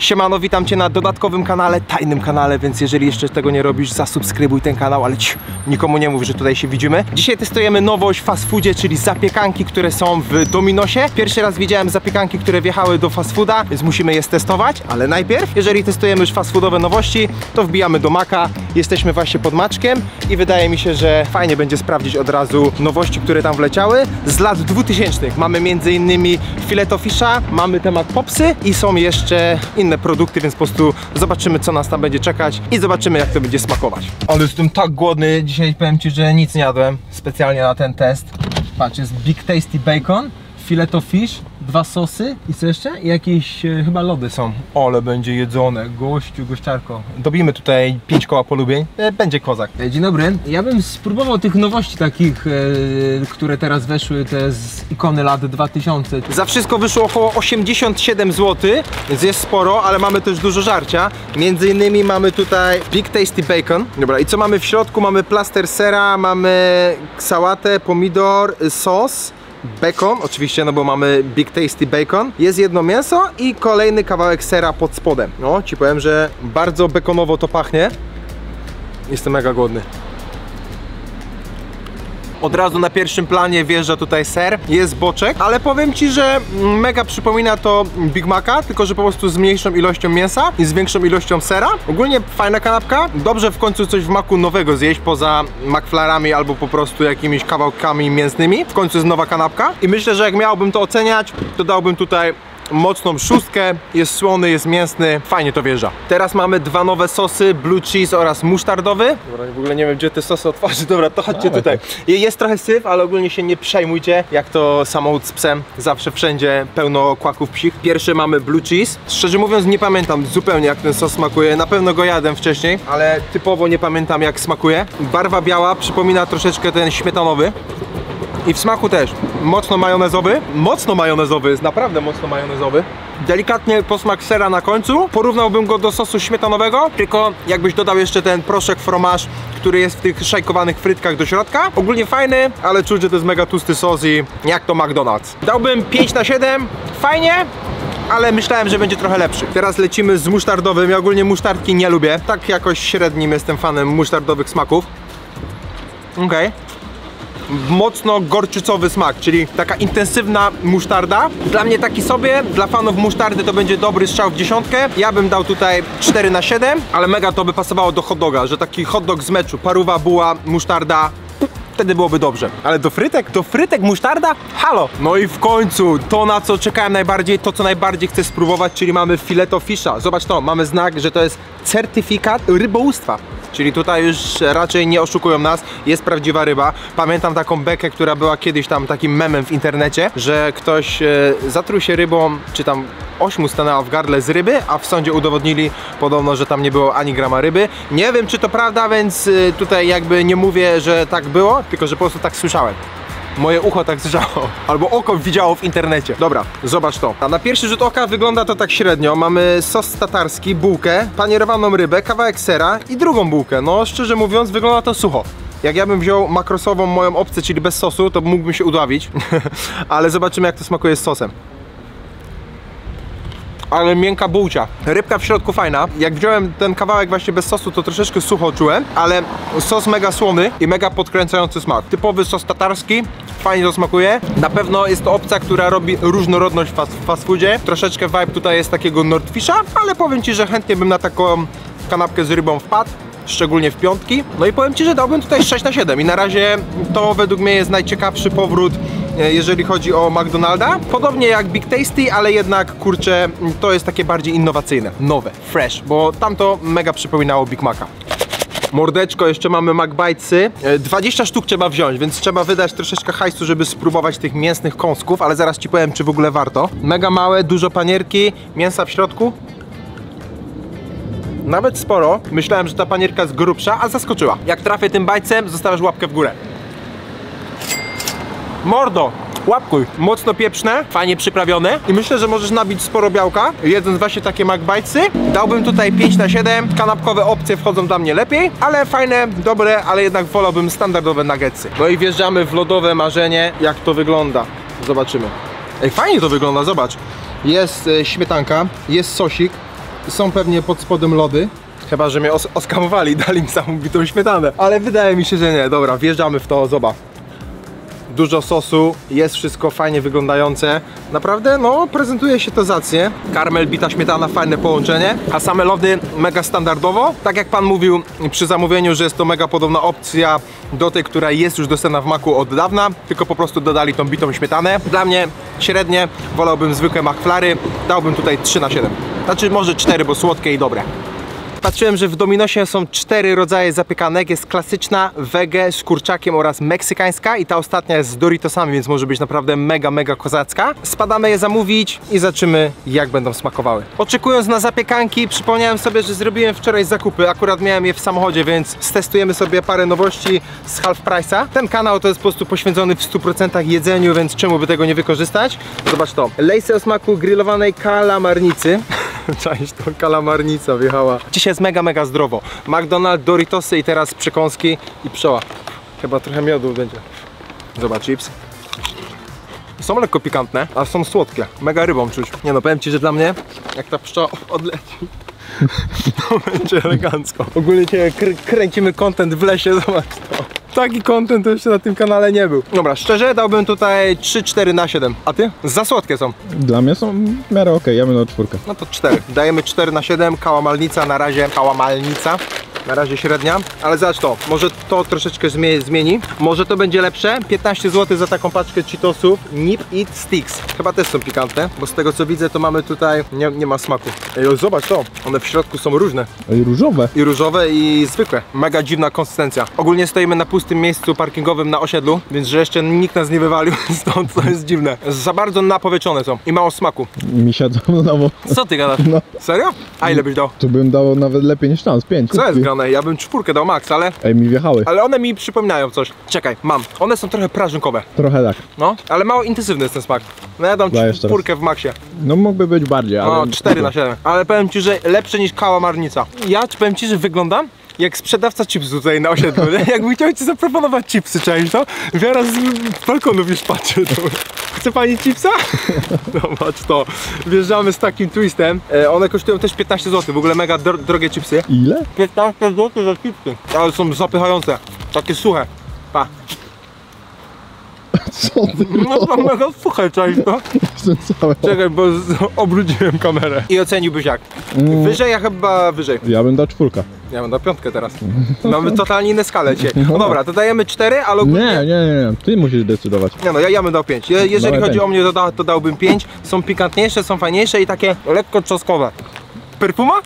Siemano, witam Cię na dodatkowym kanale, tajnym kanale, więc jeżeli jeszcze tego nie robisz, zasubskrybuj ten kanał, ale nikomu nie mów, że tutaj się widzimy. Dzisiaj testujemy nowość w fast foodzie, czyli zapiekanki, które są w Dominosie. Pierwszy raz widziałem zapiekanki, które wjechały do fast fooda, więc musimy je testować, ale najpierw, jeżeli testujemy już fast foodowe nowości, to wbijamy do Maka. Jesteśmy właśnie pod Maczkiem i wydaje mi się, że fajnie będzie sprawdzić od razu nowości, które tam wleciały z lat 2000. Mamy m.in. filet o fisha, mamy temat popsy i są jeszcze inne produkty, więc po prostu zobaczymy, co nas tam będzie czekać i zobaczymy, jak to będzie smakować. Ale jestem tak głodny, dzisiaj powiem Ci, że nic nie jadłem specjalnie na ten test. Patrz, jest Big Tasty Bacon, filet o fish, 2 sosy i co jeszcze? I jakieś chyba lody są. Ale będzie jedzone, gościu, gościarko. Dobijmy tutaj 5 koła polubień, będzie kozak. Dzień dobry, ja bym spróbował tych nowości takich, które teraz weszły, te z ikony lat 2000. Za wszystko wyszło około 87 zł, więc jest sporo, ale mamy też dużo żarcia. Między innymi mamy tutaj Big Tasty Bacon. Dobra, i co mamy w środku? Mamy plaster sera, mamy sałatę, pomidor, sos, bacon, oczywiście, no bo mamy Big Tasty Bacon. Jest jedno mięso i kolejny kawałek sera pod spodem. No, Ci powiem, że bardzo baconowo to pachnie. Jestem mega głodny. Od razu na pierwszym planie wjeżdża tutaj ser, jest boczek, ale powiem Ci, że mega przypomina to Big Maca, tylko że po prostu z mniejszą ilością mięsa i z większą ilością sera. Ogólnie fajna kanapka, dobrze w końcu coś w Macu nowego zjeść poza McFlarami albo po prostu jakimiś kawałkami mięsnymi. W końcu jest nowa kanapka i myślę, że jak miałbym to oceniać, to dałbym tutaj mocną 6, jest słony, jest mięsny, fajnie to wjeżdża. Teraz mamy 2 nowe sosy, blue cheese oraz musztardowy. Dobra, w ogóle nie wiem, gdzie te sosy otworzyć, dobra, to chodźcie tutaj. Jest trochę syf, ale ogólnie się nie przejmujcie, jak to samochód z psem, zawsze wszędzie pełno kłaków psich. Pierwszy mamy blue cheese. Szczerze mówiąc nie pamiętam zupełnie, jak ten sos smakuje, na pewno go jadłem wcześniej, ale typowo nie pamiętam, jak smakuje. Barwa biała przypomina troszeczkę ten śmietanowy. I w smaku też mocno majonezowy, jest naprawdę mocno majonezowy. Delikatnie posmak sera na końcu. Porównałbym go do sosu śmietanowego, tylko jakbyś dodał jeszcze ten proszek fromage, który jest w tych szajkowanych frytkach do środka. Ogólnie fajny, ale czuć, że to jest mega tłusty sos i jak to McDonald's. Dałbym 5/7, fajnie, ale myślałem, że będzie trochę lepszy. Teraz lecimy z musztardowym. Ja ogólnie musztardki nie lubię, tak jakoś średnim jestem fanem musztardowych smaków. Okej. Mocno gorczycowy smak, czyli taka intensywna musztarda. Dla mnie taki sobie, dla fanów musztardy to będzie dobry strzał w dziesiątkę. Ja bym dał tutaj 4/7, ale mega to by pasowało do hot doga, że taki hot dog z meczu, paruwa, buła, musztarda, wtedy byłoby dobrze. Ale do frytek musztarda? Halo! No i w końcu to, na co czekałem najbardziej, to co najbardziej chcę spróbować, czyli mamy filet o fisha. Zobacz to, mamy znak, że to jest certyfikat rybołówstwa. Czyli tutaj już raczej nie oszukują nas, jest prawdziwa ryba. Pamiętam taką bekę, która była kiedyś tam takim memem w internecie, że ktoś zatruł się rybą, czy tam oś mu stanęła w gardle z ryby, a w sądzie udowodnili podobno, że tam nie było ani grama ryby. Nie wiem, czy to prawda, więc tutaj jakby nie mówię, że tak było, tylko że po prostu tak słyszałem. Moje ucho tak słyszało, albo oko widziało w internecie. Dobra, zobacz to. A na pierwszy rzut oka wygląda to tak średnio. Mamy sos tatarski, bułkę, panierowaną rybę, kawałek sera i drugą bułkę. No szczerze mówiąc wygląda to sucho. Jak ja bym wziął makrosową moją opcję, czyli bez sosu, to mógłbym się udławić. Ale zobaczymy, jak to smakuje z sosem. Ale miękka bułcia. Rybka w środku fajna. Jak wziąłem ten kawałek właśnie bez sosu, to troszeczkę sucho czułem, ale sos mega słony i mega podkręcający smak. Typowy sos tatarski, fajnie to smakuje. Na pewno jest to opcja, która robi różnorodność w fast foodzie. Troszeczkę vibe tutaj jest takiego Nordfisha, ale powiem Ci, że chętnie bym na taką kanapkę z rybą wpadł. Szczególnie w piątki. No i powiem Ci, że dałbym tutaj 6/7 i na razie to według mnie jest najciekawszy powrót, jeżeli chodzi o McDonalda. Podobnie jak Big Tasty, ale jednak kurczę, to jest takie bardziej innowacyjne, nowe, fresh, bo tamto mega przypominało Big Maca. Mordeczko, jeszcze mamy McBitesy. 20 sztuk trzeba wziąć, więc trzeba wydać troszeczkę hajsu, żeby spróbować tych mięsnych kąsków, ale zaraz Ci powiem, czy w ogóle warto. Mega małe, dużo panierki, mięsa w środku. Nawet sporo. Myślałem, że ta panierka jest grubsza, a zaskoczyła. Jak trafię tym bajcem, zostawiasz łapkę w górę. Mordo! Łapkuj. Mocno pieprzne, fajnie przyprawione i myślę, że możesz nabić sporo białka, jedząc właśnie takie McBitesy. Dałbym tutaj 5/7. Kanapkowe opcje wchodzą dla mnie lepiej, ale fajne, dobre, ale jednak wolałbym standardowe nuggetsy. No i wjeżdżamy w lodowe marzenie, jak to wygląda. Zobaczymy. Ej, fajnie to wygląda, zobacz. Jest śmietanka, jest sosik, Są pewnie pod spodem lody. Chyba że mnie oskamowali, dali mi samą bitą śmietanę. Ale wydaje mi się, że nie. Dobra, wjeżdżamy w to, zobacz. Dużo sosu, jest wszystko fajnie wyglądające. Naprawdę, no, prezentuje się to zacnie. Karmel, bita śmietana, fajne połączenie. A same lody mega standardowo. Tak jak pan mówił przy zamówieniu, że jest to mega podobna opcja do tej, która jest już dostępna w Macu od dawna. Tylko po prostu dodali tą bitą śmietanę. Dla mnie średnie, wolałbym zwykłe McFlurry. Dałbym tutaj 3 na 7. Znaczy może 4, bo słodkie i dobre. Patrzyłem, że w Dominosie są 4 rodzaje zapiekanek. Jest klasyczna, wege, z kurczakiem oraz meksykańska i ta ostatnia jest z Doritosami, więc może być naprawdę mega kozacka. Spadamy je zamówić i zobaczymy, jak będą smakowały. Oczekując na zapiekanki, przypomniałem sobie, że zrobiłem wczoraj zakupy. Akurat miałem je w samochodzie, więc stestujemy sobie parę nowości z Half Price'a. Ten kanał to jest po prostu poświęcony w 100% jedzeniu, więc czemu by tego nie wykorzystać? Zobacz to. Lejsy o smaku grillowanej kalamarnicy. Cześć, to kalamarnica wjechała. Dzisiaj jest mega zdrowo. McDonald's, Doritosy i teraz przekąski i pszczoła. Chyba trochę miodu będzie. Zobacz, chips. Są lekko pikantne, a są słodkie. Mega rybą czuć. Nie no, powiem ci, że dla mnie, jak ta pszczoła odleci, to będzie elegancko. Ogólnie cię kręcimy content w lesie, zobacz to. Taki content to jeszcze na tym kanale nie był. Dobra, szczerze dałbym tutaj 3-4 na 7. A ty? Za słodkie są. Dla mnie są w miarę okej, ja bym dał 4. No to 4. Dajemy 4 na 7. Kałamalnica na razie. Kałamalnica. Na razie średnia, ale zobacz to, może to troszeczkę zmieni, może to będzie lepsze. 15 zł za taką paczkę Cheetosów Nip It Sticks. Chyba też są pikantne, bo z tego co widzę to mamy tutaj, nie ma smaku. Ej, zobacz to, one w środku są różne. I różowe. I różowe i zwykłe. Mega dziwna konsystencja. Ogólnie stoimy na pustym miejscu parkingowym na osiedlu, więc że jeszcze nikt nas nie wywalił stąd, to jest dziwne. Za bardzo napowietrzone są i mało smaku. Mi siedzą znowu. Co ty gadasz? No. Serio? A ile byś dał? Tu bym dał nawet lepiej niż tam, z 5. Co jest grane? Ja bym 4 dał max, ale... Ej, mi wjechały. Ale one mi przypominają coś. Czekaj, mam. One są trochę prażynkowe. Trochę tak. No, ale mało intensywny jest ten smak. No ja dam Dajesz 4 w maksie. No mógłby być bardziej, ale... No, 4 na 7. Ale powiem ci, że lepsze niż kałamarnica. Ja powiem ci, że wyglądam jak sprzedawca chipsów tutaj na osiedlu, nie? Jakby chciał ci zaproponować chipsy, część to? Wiara z balkonów już patrzy. To. Chce pani chipsa? Zobacz to. Wjeżdżamy z takim twistem. One kosztują też 15 zł. W ogóle mega drogie chipsy. Ile? 15 zł za chipsy. Ale są zapychające. Takie suche. Pa. Co ty? No to mega suche, cześć to. Jestem cały. Czekaj, bo obróciłem kamerę. I oceniłbyś jak? Wyżej? Ja chyba wyżej. Ja bym dał 4. Ja bym dał 5 teraz. Mamy totalnie inne skale dzisiaj. No dobra, to dajemy 4, ale ogólnie... Nie. Ty musisz decydować. Nie no, ja bym dał 5. Jeżeli Dawaj chodzi 5. o mnie, to dałbym 5. Są pikantniejsze, są fajniejsze i takie lekko czosnkowe. Perfuma?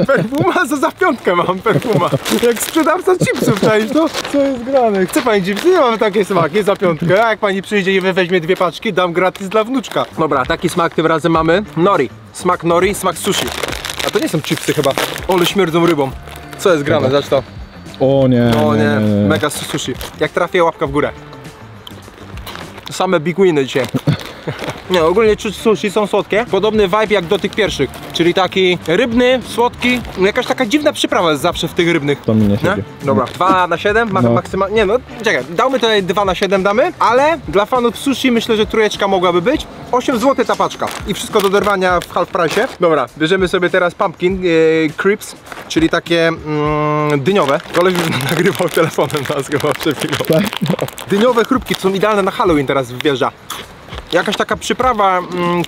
Perfuma? Za 5 mam perfuma. Jak sprzedawca chipsów, czaisz to? Co jest grane? Chce pani chipsy? Nie mamy takiej smaki za 5. A jak pani przyjdzie i weźmie 2 paczki, dam gratis dla wnuczka. Dobra, taki smak tym razem mamy. Nori. Smak nori, smak sushi. A to nie są chipsy chyba. Ole śmierdzą rybą. Co jest grane? Zacz to. O nie. O nie, mega sushi. Jak trafię, łapka w górę. Same big winy dzisiaj. Nie, ogólnie sushi są słodkie. Podobny vibe jak do tych pierwszych. Czyli taki rybny, słodki. Jakaś taka dziwna przyprawa jest zawsze w tych rybnych. To mi nie siedzi. Dobra, 2 na 7 mamy No. maksymalnie. Nie no, czekaj, damy tutaj 2 na 7 damy, ale dla fanów sushi myślę, że 3 mogłaby być. 8 zł ta paczka. I wszystko do dorwania w half price. Dobra, bierzemy sobie teraz pumpkin crisps, czyli takie dyniowe. Koleś już nagrywał telefonem nas chyba przed chwilą. Tak? Dyniowe chrupki, są idealne na Halloween teraz wjeżdża. Jakaś taka przyprawa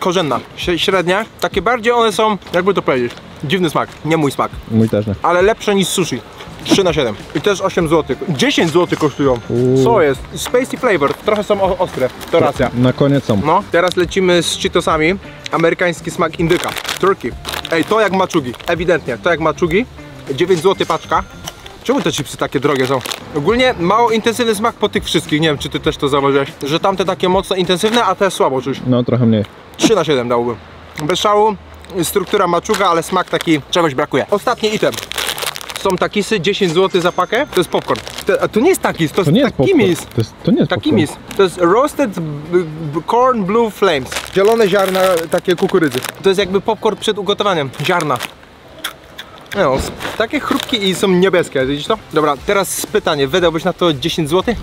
korzenna, średnia. Takie bardziej one są, jakby to powiedzieć, dziwny smak, nie mój smak. Mój też nie. Ale lepsze niż sushi. 3 na 7. I też 8 zł. 10 zł kosztują. Co jest? Spicy flavor. Trochę są ostre. To racja. Na koniec są. No, teraz lecimy z Cheetosami. Amerykański smak indyka. Turkey. Ej, to jak maczugi. Ewidentnie, to jak maczugi. 9 zł paczka. Czemu te chipsy takie drogie są? Ogólnie mało intensywny smak po tych wszystkich. Nie wiem, czy ty też to zauważyłeś. Że tamte takie mocno intensywne, a te słabo czuć. No trochę mniej. 3 na 7 dałbym. Bez szału. Struktura maczuga, ale smak taki, czegoś brakuje. Ostatni item. Są takisy, 10 zł za pakę. To jest popcorn. A to nie jest takis, to To nie jest jest takimis. popcorn. To nie jest Takimis. To jest roasted corn blue flames. Zielone ziarna, takie kukurydzy. To jest jakby popcorn przed ugotowaniem. Ziarna. No, takie chrupki i są niebieskie, widzisz to? Dobra, teraz pytanie, wydałbyś na to 10 zł?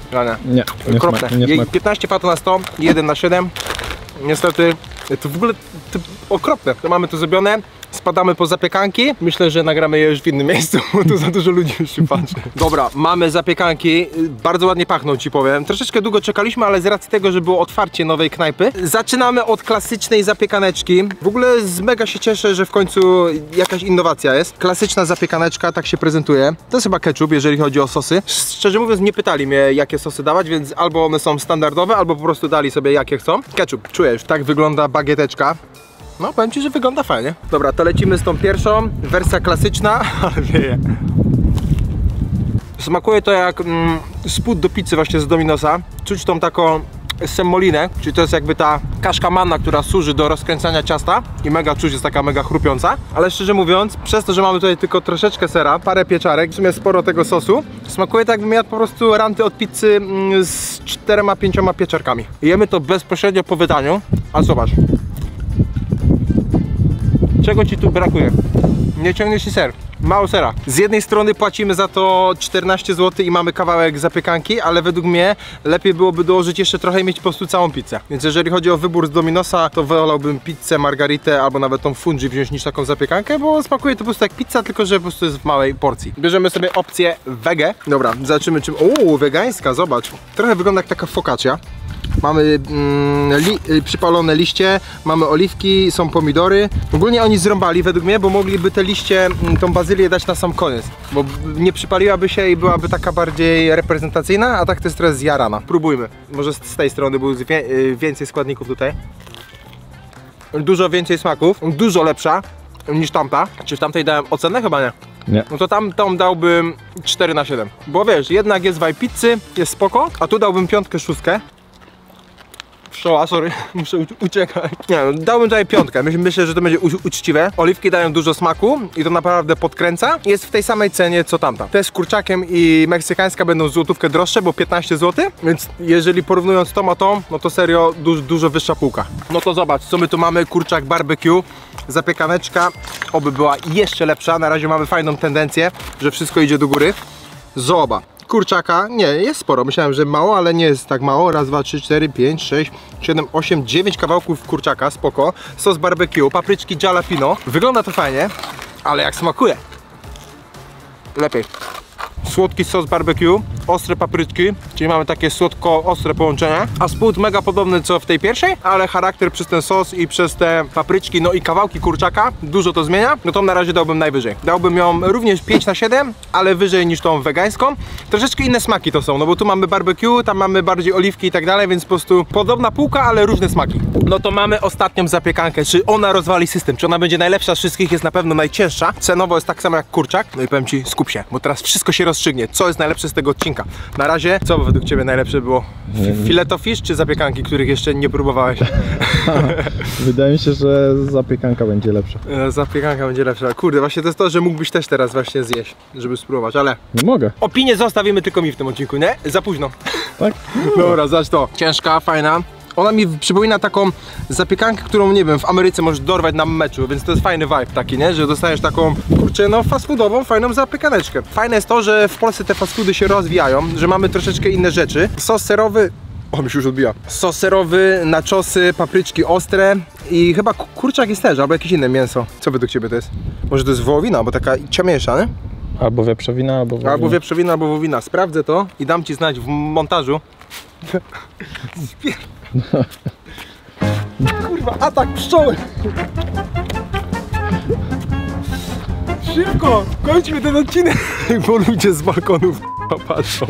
Nie, nie Kropne. smak, nie smak. 15 fato na 100, 1 na 7. Niestety, to w ogóle to okropne. To mamy to zrobione. spadamy po zapiekanki. Myślę, że nagramy je już w innym miejscu, bo tu za dużo ludzi już się patrzy. Dobra, mamy zapiekanki, bardzo ładnie pachną, ci powiem. Troszeczkę długo czekaliśmy, ale z racji tego, że było otwarcie nowej knajpy, zaczynamy od klasycznej zapiekaneczki. W ogóle mega się cieszę, że w końcu jakaś innowacja jest. Klasyczna zapiekaneczka, tak się prezentuje. To jest chyba ketchup, jeżeli chodzi o sosy. Szczerze mówiąc, nie pytali mnie, jakie sosy dawać, więc albo one są standardowe, albo po prostu dali sobie jakie chcą. Ketchup, czujesz, tak wygląda bagieteczka. No, powiem ci, że wygląda fajnie. Dobra, to lecimy z tą pierwszą. Wersja klasyczna, ale wieje. Smakuje to jak spód do pizzy właśnie z Dominosa. Czuć tą taką semmolinę, czyli to jest jakby ta kaszka manna, która służy do rozkręcania ciasta i mega czuć, jest taka mega chrupiąca. Ale szczerze mówiąc, przez to, że mamy tutaj tylko troszeczkę sera, parę pieczarek, w sumie sporo tego sosu, smakuje tak, jakbym jadł po prostu ranty od pizzy z 4-5 pieczarkami. Jemy to bezpośrednio po wydaniu, a zobacz. Czego ci tu brakuje? Nie ciągnie się ser. Mało sera. Z jednej strony płacimy za to 14 zł i mamy kawałek zapiekanki, ale według mnie lepiej byłoby dołożyć jeszcze trochę i mieć po prostu całą pizzę. Więc jeżeli chodzi o wybór z Dominosa, to wolałbym pizzę, margaritę albo nawet tą fungi wziąć niż taką zapiekankę, bo smakuje to po prostu jak pizza, tylko że po prostu jest w małej porcji. Bierzemy sobie opcję wege. Dobra, zobaczymy czym... wegańska, zobacz. Trochę wygląda jak taka focaccia. Mamy przypalone liście, mamy oliwki, są pomidory. Ogólnie oni zrąbali według mnie, bo mogliby te liście, tą bazylię dać na sam koniec, bo nie przypaliłaby się i byłaby taka bardziej reprezentacyjna, a tak to jest trochę zjarana. Próbujmy. Może z tej strony było więcej składników tutaj. Dużo więcej smaków, dużo lepsza niż tamta. Czy w tamtej dałem ocenę? Chyba nie. Nie. No to tam dałbym 4 na 7. Bo wiesz, jednak jest vibe pizzy, jest spoko, a tu dałbym 5, 6. Pszczoła, sorry, muszę uciekać. Nie, no, dałbym tutaj 5. Myślę, że to będzie uczciwe. Oliwki dają dużo smaku i to naprawdę podkręca. Jest w tej samej cenie co tamta. Te z kurczakiem i meksykańska będą złotówkę droższe, bo 15 zł. Więc jeżeli porównując to a to, no to serio dużo wyższa półka. No to zobacz, co my tu mamy. Kurczak barbecue, zapiekaneczka, oby była jeszcze lepsza. Na razie mamy fajną tendencję, że wszystko idzie do góry. Zobacz. Kurczaka, nie, jest sporo, myślałem, że mało, ale nie jest tak mało. Raz, 2, 3, 4, 5, 6, 7, 8, 9 kawałków kurczaka, spoko. Sos barbecue, papryczki jalapeno. Wygląda to fajnie, ale jak smakuje? Lepiej. Słodki sos barbecue, ostre papryczki, czyli mamy takie słodko-ostre połączenie. A spód mega podobny co w tej pierwszej, ale charakter przez ten sos i przez te papryczki, no i kawałki kurczaka, dużo to zmienia. No to na razie dałbym najwyżej. Dałbym ją również 5 na 7, ale wyżej niż tą wegańską. Troszeczkę inne smaki to są, no bo tu mamy barbecue, tam mamy bardziej oliwki i tak dalej, więc po prostu podobna półka, ale różne smaki. No to mamy ostatnią zapiekankę. Czy ona rozwali system? Czy ona będzie najlepsza z wszystkich? Jest na pewno najcięższa. Cenowo jest tak samo jak kurczak. No i powiem ci, skup się, bo teraz wszystko się rozstrzygnie. Co jest najlepsze z tego odcinka? Na razie, co według ciebie najlepsze było? Filet o fish czy zapiekanki, których jeszcze nie próbowałeś? Wydaje mi się, że zapiekanka będzie lepsza. Zapiekanka będzie lepsza. Kurde, właśnie to jest to, że mógłbyś też teraz właśnie zjeść, żeby spróbować, ale... Nie mogę. Opinię zostawimy tylko mi w tym odcinku, nie? Za późno. Tak? Dobra, zacz to. Ciężka, fajna. Ona mi przypomina taką zapiekankę, którą, nie wiem, w Ameryce możesz dorwać na meczu, więc to jest fajny vibe taki, nie? Że dostajesz taką, kurczę, no fast foodową, fajną zapiekaneczkę. Fajne jest to, że w Polsce te fast foody się rozwijają, że mamy troszeczkę inne rzeczy. Sos serowy... O, mi się już odbija. Sos serowy, nachosy, papryczki ostre i chyba kurczak jest też, albo jakieś inne mięso. Co według ciebie to jest? Może to jest wołowina, bo taka ciemniejsza, nie? Albo wieprzowina, albo wołowina. Albo wieprzowina, albo wołowina. Sprawdzę to i dam ci znać w montażu. Kurwa, atak pszczoły! Szybko! Kończmy ten odcinek! Bo ludzie z balkonów patrzą.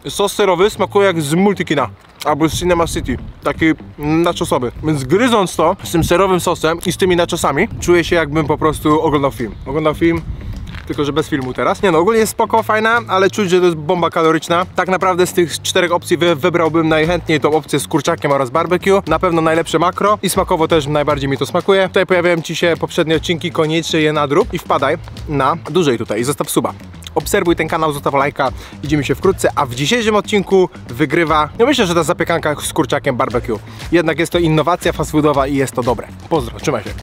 Sos serowy smakuje jak z Multikina albo z Cinema City, taki nachosowy. Więc gryząc to z tym serowym sosem i z tymi nachosami, czuję się, jakbym po prostu oglądał film. Oglądał film, tylko że bez filmu teraz. Nie no, ogólnie jest spoko, fajna, ale czuć, że to jest bomba kaloryczna. Tak naprawdę z tych 4 opcji wybrałbym najchętniej tą opcję z kurczakiem oraz barbecue. Na pewno najlepsze makro i smakowo też najbardziej mi to smakuje. Tutaj pojawiają ci się poprzednie odcinki, koniecznie je nadrób i wpadaj na dłużej tutaj i zostaw suba. Obserwuj ten kanał, zostaw lajka, widzimy się wkrótce, a w dzisiejszym odcinku wygrywa, no myślę, że ta zapiekanka z kurczakiem barbecue. Jednak jest to innowacja fast foodowa i jest to dobre. Pozdro, trzymaj się.